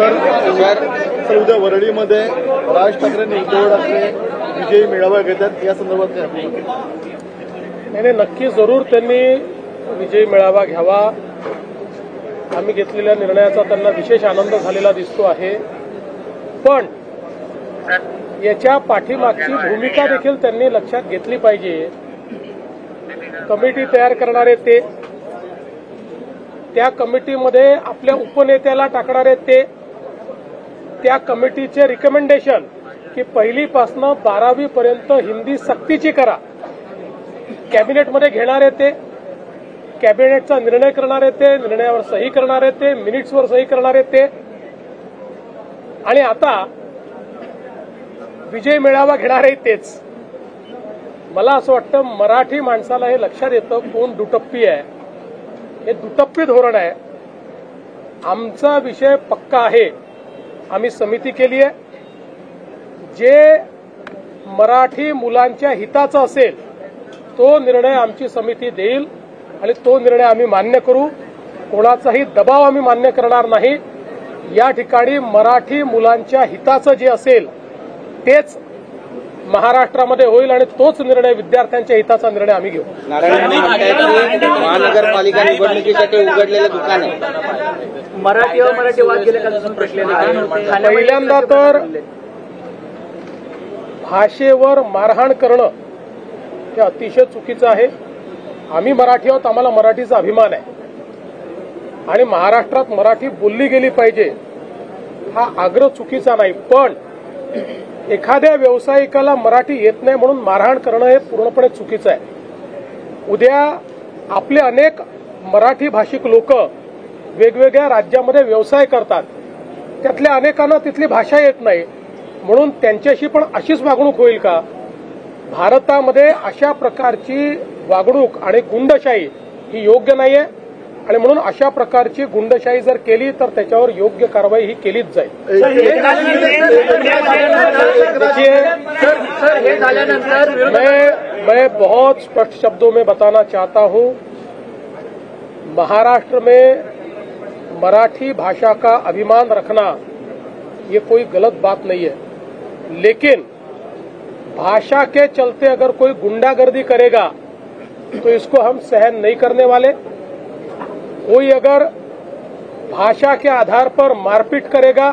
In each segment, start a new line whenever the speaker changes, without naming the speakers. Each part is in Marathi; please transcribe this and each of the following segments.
सर उद्या वरळीमध्ये राज ठाकरेंनी उद्धव ठाकरे विजयी मेळावा घेतात, या संदर्भात काय?
नाही, नक्की जरूर त्यांनी विजयी मेळावा घ्यावा. आम्ही घेतलेल्या निर्णयाचा त्यांना विशेष आनंद झालेला दिसतो आहे. पण याच्या पाठीमागची भूमिका देखील त्यांनी लक्षात घेतली पाहिजे. कमिटी तयार करणारे ते, त्या कमिटीमध्ये आपल्या उपनेत्याला टाकणारे ते, त्या कमिटीचे रिकमेंडेशन की पहिलीपासनं 12वी पर्यंत हिंदी सक्तीची करा, कॅबिनेटमध्ये घेणारे ते, कॅबिनेटचा निर्णय करणारे ते, निर्णयावर सही करणारे ते, मिनिट्सवर सही करणारे ते, आणि आता विजय मेळावा घेणारे तेच. मला असं वाटतं मराठी माणसाला हे लक्षात येतं कोण दुटप्पी आहे. हे दुटप्पी धोरण आहे. आमचा विषय पक्का आहे. आम्ही समिती केली आहे. जे मराठी मुलांच्या हिताचा असेल तो निर्णय आमची समिती देईल आणि तो निर्णय आम्ही मान्य करू. कोणाचाही दबाव आम्ही मान्य करणार नाही. या ठिकाणी मराठी मुलांच्या हिताचं जे असेल तेच महाराष्ट्रामध्ये होईल आणि तोच निर्णय विद्यार्थ्यांच्या हिताचा निर्णय आम्ही घेऊ.
महानगरपालिका निवडणुकीसाठी उघडलेलं दुकान आहे.
मराठी अमराठी वाद गेले का प्रश्न आहे.
पहिल्यांदा तर भाषेवर मारहाण करणं हे अतिशय चुकीचं आहे. आम्ही मराठी आहोत, आम्हाला मराठीचा अभिमान आहे आणि महाराष्ट्रात मराठी बोलली गेली पाहिजे हा आग्रह चुकीचा नाही. पण एखाद्या व्यावसायिकाला मराठी येत नाही म्हणून मारहाण करणं हे पूर्णपणे चुकीचं आहे. उद्या आपले अनेक मराठी भाषिक लोक वेगवेगळ्या राज्यामध्ये व्यवसाय करतात. त्यातल्या अनेकांना तिथली भाषा येत नाही म्हणून त्यांच्याशी पण अशीच वागणूक होईल का? भारतामध्ये अशा प्रकारची वागणूक आणि गुंडशाही ही योग्य नाहीये आणि म्हणून अशा प्रकारची गुंडशाही जर केली तर त्याच्यावर योग्य कारवाई ही केलीच जाईल. मैं बहुत स्पष्ट शब्दों में बताना चाहता हूं, महाराष्ट्र में मराठी भाषा का अभिमान रखना ये कोई गलत बात नहीं है, लेकिन भाषा के चलते अगर कोई गुंडागर्दी करेगा तो इसको हम सहन नहीं करने वाले. कोई अगर भाषा के आधार पर मारपीट करेगा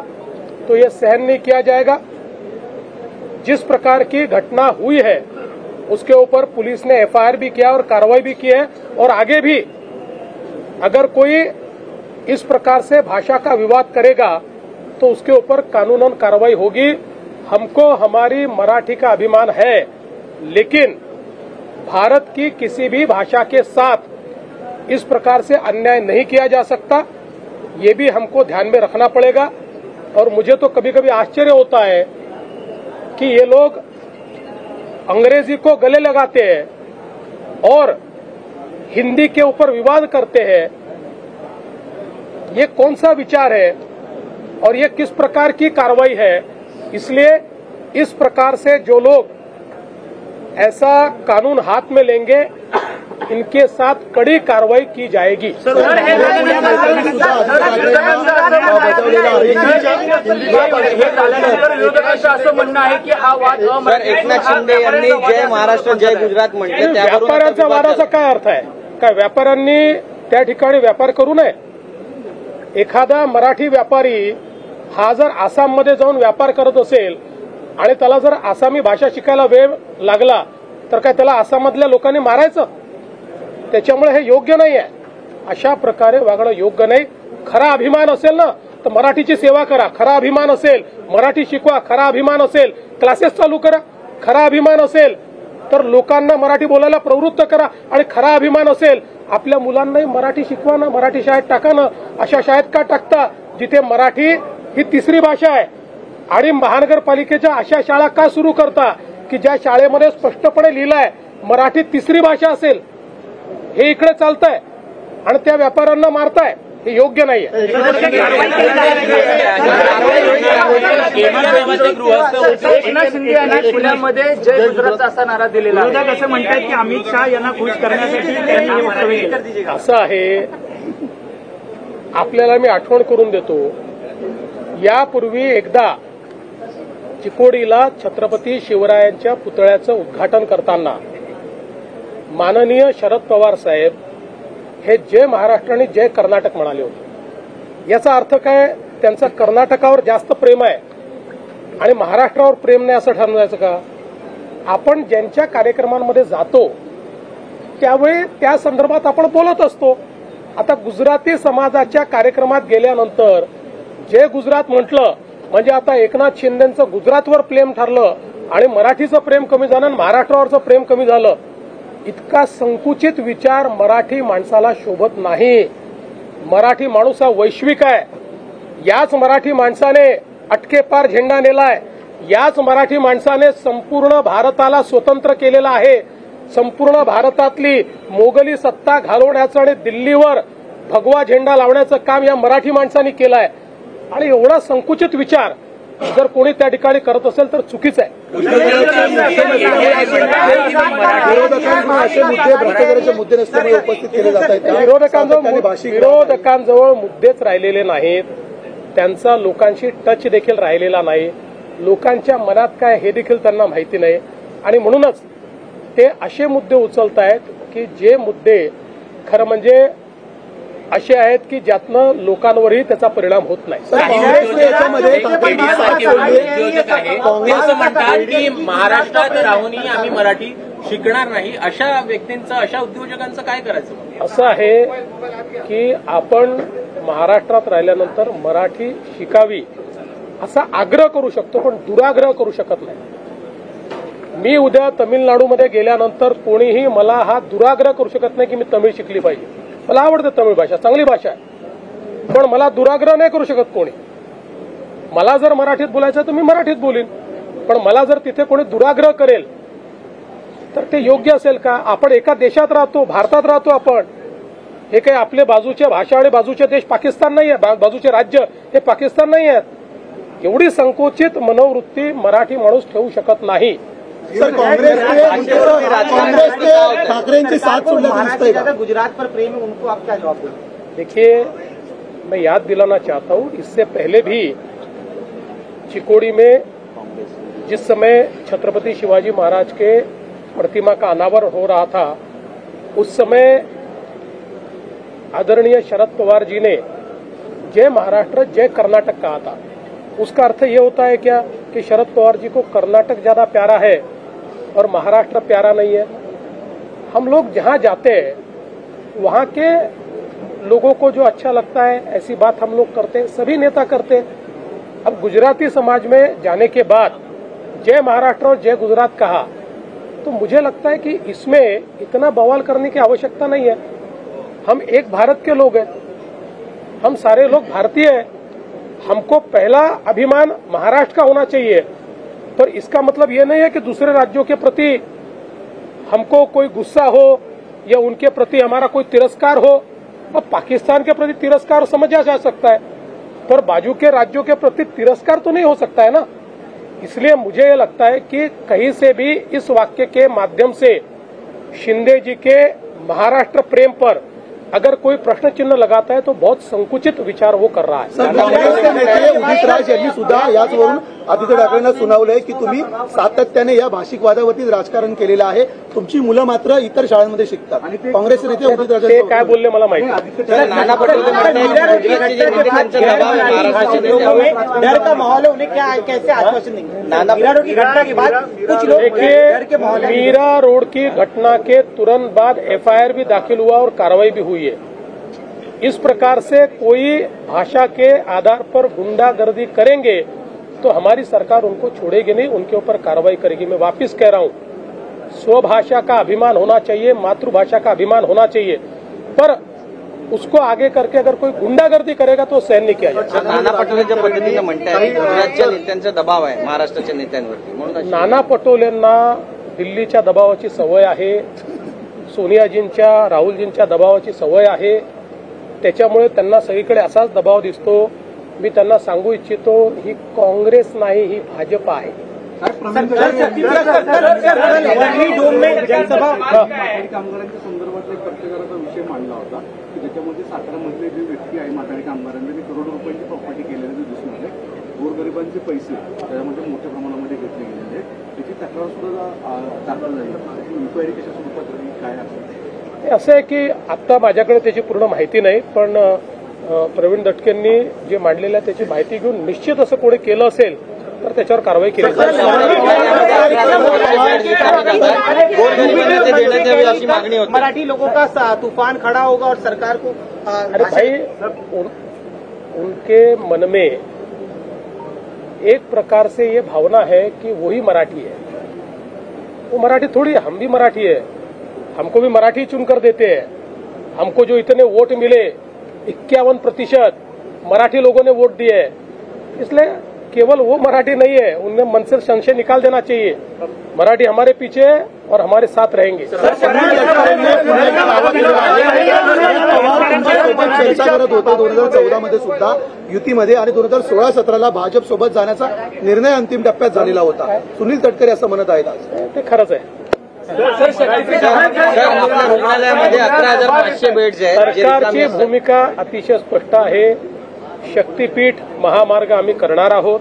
तो ये सहन नहीं किया जाएगा. जिस प्रकार की घटना हुई है उसके ऊपर पुलिस ने एफआईआर भी किया और कार्रवाई भी की है और आगे भी अगर कोई इस प्रकार से भाषा का विवाद करेगा तो उसके ऊपर कानूनन कार्रवाई होगी. हमको हमारी मराठी का अभिमान है, लेकिन भारत की किसी भी भाषा के साथ इस प्रकार से अन्याय नहीं किया जा सकता. ये भी हमको ध्यान में रखना पड़ेगा. और मुझे तो कभी कभी आश्चर्य होता है कि ये लोग अंग्रेजी को गले लगाते हैं और हिंदी के ऊपर विवाद करते हैं. ये कौन सा विचार है और ये किस प्रकार की कार्रवाई है? इसलिए इस प्रकार से जो लोग ऐसा कानून हाथ में लेंगे इनके साथ कड़ी कार्रवाई की जाएगी.
सर एकनाथ शिंदे यांनी जय महाराष्ट्र जय गुजरात म्हटलं,
व्यापाऱ्यांचा वादाचा काय अर्थ आहे? काय व्यापाऱ्यांनी त्या ठिकाणी व्यापार करू नये? एखादा मराठी व्यापारी हा जर आसाममध्ये जाऊन व्यापार करत असेल आणि त्याला जर आसामी भाषा शिकायला वेळ लागला तर काय त्याला आसाममधल्या लोकांनी मारायचं? त्याच्यामुळे हे योग्य नाही आहे. अशा प्रकारे वागणं योग्य नाही. खरा अभिमान असेल ना तर मराठीची सेवा करा. खरा अभिमान असेल मराठी शिकवा. खरा अभिमान असेल क्लासेस चालू करा. खरा अभिमान असेल तर लोकांना मराठी बोलायला प्रवृत्त करा. आणि खरा अभिमान असेल आपल्या मुलांनाही मराठी शिकवा ना, मराठी शाळेत टाका ना. अशा शाळेत का टाकता जिथे मराठी ही तिसरी भाषा आहे? आणि महानगरपालिकेच्या अशा शाळा का सुरू करता की ज्या शाळेमध्ये स्पष्टपणे लिहिलंय मराठी तिसरी भाषा असेल? हे इकडे चालतंय आणि त्या व्यापाऱ्यांना मारताय. हे योग्य नाहीये.
एकनाथ शिंदे यांनी पुण्यामध्ये जय गुजरातचा असा नारा दिलेला आहे. असं म्हणतात की अमित शहा यांना खुश करण्यासाठी त्यांनी हे वक्तव्य केलं.
असं आहे, आपल्याला मी आठवण करून देतो, यापूर्वी एकदा चिकोडीला छत्रपती शिवरायांच्या पुतळ्याचं उद्घाटन करताना माननीय शरद पवार साहेब हे जय महाराष्ट्र आणि जय कर्नाटक म्हणाले होते. याचा अर्थ काय? त्यांचं कर्नाटकावर जास्त प्रेम आहे आणि महाराष्ट्रावर प्रेम नाही असं ठरवायचं का? आपण ज्यांच्या कार्यक्रमांमध्ये जातो त्यावेळी त्या संदर्भात आपण बोलत असतो. आता गुजराती समाजाच्या कार्यक्रमात गेल्यानंतर जे गुजरात म्हटलं म्हणजे आता एकनाथ शिंदेचं गुजरातवर प्रेम ठरलं आणि मराठीचं प्रेम कमी झालं आणि महाराष्ट्रावरचं प्रेम कमी झालं. इतका संकुचित विचार मराठी माणसाला शोभत नाही. मराठी माणूस हा वैश्विक आहे. याच मराठी माणसाने अटकेपार झेंडा नेलाय. याच मराठी माणसाने संपूर्ण भारताला स्वतंत्र केलेला आहे. संपूर्ण भारतातली मोगली सत्ता घालवण्याचं आणि दिल्लीवर भगवा झेंडा लावण्याचं काम या मराठी माणसांनी केलं आहे. आणि एवढा संकुचित विचार जर कोणी त्या ठिकाणी करत असेल तर चुकीचं आहे.
असे मुद्दे भ्रष्टाचाराचे मुद्दे नसल्यामुळे उपस्थित केले जात आहेत.
विरोधकांजवळ मुद्देच राहिलेले नाहीत. त्यांचा लोकांशी टच देखील राहिलेला नाही. लोकांच्या मनात काय हे देखील त्यांना माहिती नाही. आणि म्हणूनच ते असे मुद्दे उचलत आहेत की जे मुद्दे खरं म्हणजे असे आहेत की ज्यातनं लोकांवरही त्याचा परिणाम होत नाही.
काँग्रेस म्हणतात की महाराष्ट्रात राहूनही आम्ही मराठी शिकणार नाही. अशा व्यक्तींचं, अशा उद्योजकांचं काय करायचं?
असं आहे की आपण महाराष्ट्रात राहिल्यानंतर मराठी शिकावी असा आग्रह करू शकतो पण दुराग्रह करू शकत नाही. मी उद्या तमिळनाडूमध्ये गेल्यानंतर कोणीही मला हा दुराग्रह करू शकत नाही की मी तमिळ शिकली पाहिजे. मला आवडते तमिळ भाषा, चांगली भाषा आहे. पण मला दुराग्रह नाही करू शकत कोणी. मला जर मराठीत बोलायचं तर मी मराठीत बोलीन. पण मला जर तिथे कोणी दुराग्रह करेल तर ते योग्य असेल का? आपण एका देशात राहतो, भारतात राहतो. आपण हे काही आपले बाजूचे भाषा आणि बाजूचे देश पाकिस्तान नाही आहे. बाजूचे राज्य हे पाकिस्तान नाही आहेत. एवढी संकुचित मनोवृत्ती मराठी माणूस ठेवू शकत नाही.
सर, कांग्रेस ठाकरेंची साथ सोडल्याचं
गुजरात पर प्रेम है, उनको आप क्या जवाब दें?
देखिए, मैं याद दिलाना चाहता हूं, इससे पहले भी चिकोड़ी में जिस समय छत्रपति शिवाजी महाराज के प्रतिमा का अनावरण हो रहा था उस समय आदरणीय शरद पवार जी ने जय महाराष्ट्र जय कर्नाटक कहा था. उसका अर्थ ये होता है क्या कि शरद पवार जी को कर्नाटक ज्यादा प्यारा है और महाराष्ट्र प्यारा नहीं है? हम लोग जहां जाते हैं वहां के लोगों को जो अच्छा लगता है ऐसी बात हम लोग करते हैं. सभी नेता करते हैं. अब गुजराती समाज में जाने के बाद जय महाराष्ट्र और जय गुजरात कहा तो मुझे लगता है कि इसमें इतना बवाल करने की आवश्यकता नहीं है. हम एक भारत के लोग हैं. हम सारे लोग भारतीय हैं. हमको पहला अभिमान महाराष्ट्र का होना चाहिए. पर इसका मतलब ये नहीं है कि दूसरे राज्यों के प्रति हमको कोई गुस्सा हो या उनके प्रति हमारा कोई तिरस्कार हो. अब पाकिस्तान के प्रति तिरस्कार समझा जा सकता है पर बाजू के राज्यों के प्रति तिरस्कार तो नहीं हो सकता है ना. इसलिए मुझे ये लगता है कि कहीं से भी इस वाक्य के माध्यम से शिंदे जी के महाराष्ट्र प्रेम पर अगर कोई प्रश्न चिन्ह लगाता है तो बहुत संकुचित विचार वो कर रहा है.
काँग्रेसचे नेते उदित राज यांनी सुद्धा याचवरून आदित्य ठाकरेंना सुनावलंय की तुम्ही सातत्याने या भाषिक वादावरती राजकारण केलेलं आहे. तुमची मुलं मात्र इतर शाळांमध्ये शिकतात. काँग्रेसचे नेते उदित राज
ते काय बोलले मला माहिती
नाना पटोले
डर का माहौल है, उन्हें क्या कैसे आश्वासन देंगे? मीरा रोड की घटना के बाद कुछ लोग
देखिए, मीरा रोड की घटना के तुरंत बाद एफआईआर भी दाखिल हुआ और कार्रवाई भी हुई है. इस प्रकार से कोई भाषा के आधार पर गुंडागर्दी करेंगे तो हमारी सरकार उनको छोड़ेगी नहीं, उनके ऊपर कार्रवाई करेगी. मैं वापस कह रहा हूं, स्वभाषा का अभिमान होना चाहिए, मातृभाषा का अभिमान होना चाहिए. पर उसको आगे करके अगर कोई गुंडागर्दी करेगा तो सहन नहीं किया जाएगा.
नाना पटोलेच्या पद्धतीनं म्हणताय गुजरातच्या नेत्यांचा दबाव आहे महाराष्ट्राच्या नेत्यांवरती म्हणून
नाना पटोलेंना दिल्लीच्या दबावाची सवय आहे. सोनियाजींच्या, राहुलजींच्या दबावाची सवय आहे. त्याच्यामुळे त्यांना सगळीकडे असाच दबाव दिसतो. मी त्यांना सांगू इच्छितो, ही काँग्रेस नाही, ही भाजप आहे.
जनसभा
कामगारांच्या संदर्भातला एक पत्रकाराचा विषय मांडला होता की ज्याच्यामध्ये सातारामधले जे व्यक्ती आहे माथाडी कामगारांनी करोडो रुपयांची प्रॉपर्टी केलेली दिसून आले. गोरगरिबांचे पैसे त्यामध्ये मोठ्या प्रमाणामध्ये घेतले गेलेले, त्याची तक्रार सुद्धा दाखल झाली. इन्क्वायरी कशा स्वरूपात झाली, काय असेल
ते असं आहे की आत्ता माझ्याकडे त्याची पूर्ण माहिती नाही, पण प्रवीण दटकेंनी जे मांडलेलं आहे त्याची माहिती घेऊन निश्चित असं कोणी केलं असेल तर त्याच्यावर कारवाई केली जाईल.
मराठी लोगों का तूफान खड़ा होगा और सरकार को
अरे भाई उनके मन में एक प्रकार से ये भावना है कि वही मराठी है. वो मराठी थोड़ी, हम भी मराठी है, हमको भी मराठी चुनकर देते हैं. हमको जो इतने वोट मिले 51% मराठी लोगों ने वोट दिए है, इसलिए केवल वो मराठी नहीं है, उनमें मन से संशय निकाल देना चाहिए. मराठी हमारे पीछे है और हमारे साथ रहेंगे.
चर्चा करत होते 2014 मध्ये सुद्धा युतीमध्ये आणि 2016-17 भाजप सोबत जाण्याचा निर्णय अंतिम टप्प्यात झालेला होता. सुनील तटकरे असं म्हणत आहेत आज.
ते खरंच आहे.
आपल्या रुग्णालयामध्ये 11,500 बेड्स आहेत.
सरकारची भूमिका अतिशय स्पष्ट आहे. शक्तीपीठ महामार्ग आम्ही करणार आहोत.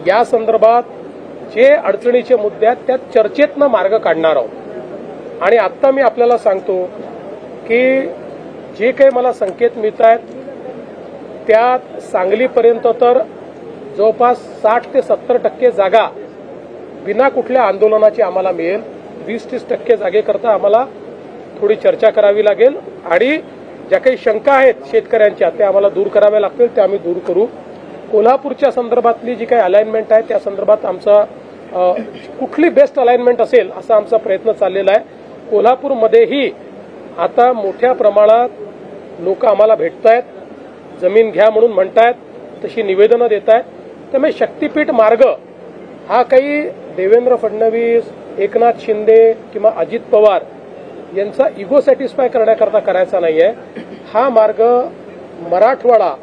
या संदर्भात जे अडचणीचे मुद्दे आहेत त्यात चर्चेतनं मार्ग काढणार आहोत. आणि आत्ता मी आपल्याला सांगतो की जे काही मला संकेत मिळत आहेत त्यात सांगलीपर्यंत तर जवळपास 60 ते 70% जागा बिना कुठल्या आंदोलनाची आम्हाला मिळेल. 20-30% जागेकरता आम्हाला थोडी चर्चा करावी लागेल आणि ज्या काही शंका आहेत शेतकऱ्यांच्या त्या आम्हाला दूर कराव्या लागतील, त्या आम्ही दूर करू. कोल्हापूरच्या संदर्भातली जी काही अलाइनमेंट आहे त्या संदर्भात आमचा कुठली बेस्ट अलाइनमेंट असेल असा आमचा प्रयत्न चाललेला आहे. कोल्हापूरमध्येही आता मोठ्या प्रमाणात लोक आम्हाला भेटत आहेत, जमीन घ्या म्हणून म्हणतायत, तशी निवेदनं देत आहेत. त्यामुळे शक्तीपीठ मार्ग हा काही देवेंद्र फडणवीस, एकनाथ शिंदे किंवा अजित पवार यांचा इगो सॅटिस्फाय करण्याकरता करायचा नाहीये. हा मार्ग मराठवाडा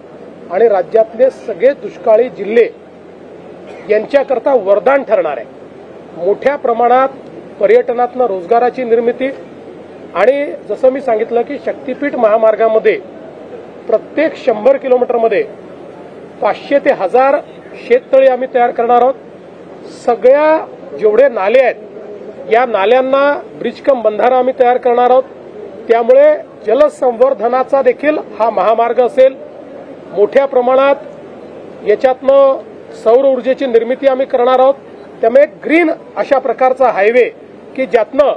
आणि राज्यातले सगळे दुष्काळी जिल्हे यांच्याकरता वरदान ठरणार आहे. मोठ्या प्रमाणात पर्यटनातनं रोजगाराची निर्मिती आणि जसं मी सांगितलं की शक्तीपीठ महामार्गामध्ये प्रत्येक 100 किलोमीटरमध्ये 500 ते 1000 शेततळी आम्ही तयार करणार आहोत. सगळ्या जेवढे नाले आहेत या नाल्यांना ब्रिज कम बंधारा आम्ही तयार करणार आहोत. त्यामुळे जलसंवर्धनाचा देखील हा महामार्ग असेल. मोठ्या प्रमाणात याच्यातनं सौर ऊर्जेची निर्मिती आम्ही करणार आहोत. त्यामुळे ग्रीन अशा प्रकारचा हायवे की ज्यातनं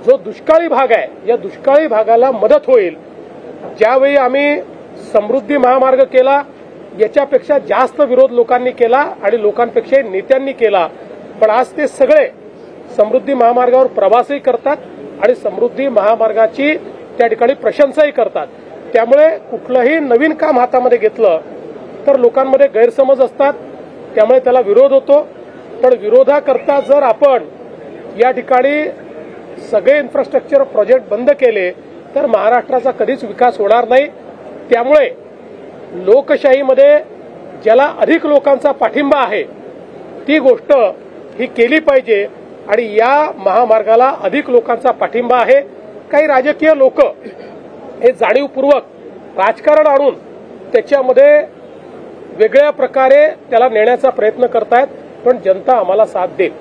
जो दुष्काळी भाग आहे या दुष्काळी भागाला मदत होईल. ज्यावेळी आम्ही समृद्धी महामार्ग केला याच्यापेक्षा जास्त विरोध लोकांनी केला आणि लोकांपेक्षा नेत्यांनी केला, पण आज ते सगळे समृद्धी महामार्गावर प्रवासही करतात आणि समृद्धी महामार्गाची त्या ठिकाणी प्रशंसाही करतात. त्यामुळे कुठलंही नवीन काम हातामध्ये घेतलं तर लोकांमध्ये गैरसमज असतात, त्यामुळे त्याला विरोध होतो. पण विरोधाकरता जर आपण या ठिकाणी सगळे इन्फ्रास्ट्रक्चर प्रोजेक्ट बंद केले तर महाराष्ट्राचा कधीच विकास होणार नाही. त्यामुळे लोकशाहीमध्ये ज्याला अधिक लोकांचा पाठिंबा आहे ती गोष्ट ही केली पाहिजे आणि या महामार्गाला अधिक लोकांचा पाठिंबा आहे. काही राजकीय लोक हे जाणीवपूर्वक राजकारण आणून त्याच्यामध्ये वेगळ्या प्रकारे त्याला नेण्याचा प्रयत्न करतायत, पण जनता आम्हाला साथ देईल.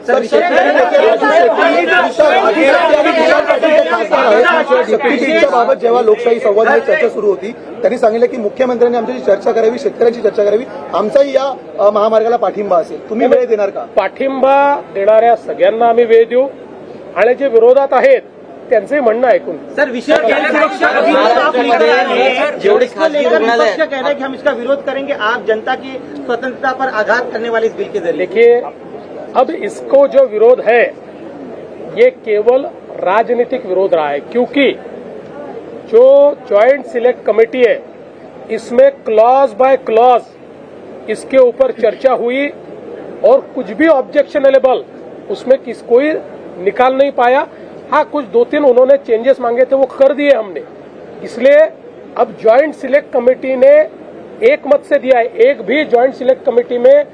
बाबत जेव्हा लोकशाही संवादाची चर्चा सुरू होती त्यांनी सांगितलं की मुख्यमंत्र्यांनी आमच्याशी चर्चा करावी, शेतकऱ्यांची चर्चा करावी, आमचाही या महामार्गाला पाठिंबा असेल. तुम्ही वेळ देणार का?
पाठिंबा देणाऱ्या सगळ्यांना आम्ही वेळ देऊ आणि जे विरोधात आहेत त्यांचंही म्हणणं ऐकून.
सर, विषय
जेवढे खासगी रुग्णालय
कहना है कि हम इसका विरोध करेंगे. आप जनता की स्वतंत्रता पर आघात करने वाले इस बिल के जरिए.
देखिए, अब इसको जो विरोध है ये केवल राजनीतिक विरोध रहा है, क्योंकि जो ज्वाइंट सिलेक्ट कमेटी है इसमें क्लॉज बाय क्लॉज इसके ऊपर चर्चा हुई और कुछ भी ऑब्जेक्शनेबल उसमें कोई निकाल नहीं पाया. हाँ, कुछ 2-3 उन्होंने चेंजेस मांगे थे वो कर दिए हमने. इसलिए अब ज्वाइंट सिलेक्ट कमेटी ने एक मत से दिया है. एक भी ज्वाइंट सिलेक्ट कमेटी में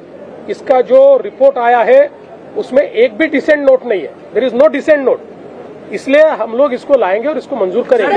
इसका जो रिपोर्ट आया है उसमें एक भी डिसेंट नोट नहीं है. There is no dissent note. इसलिए हम लोग इसको लाएंगे और इसको मंजूर करेंगे.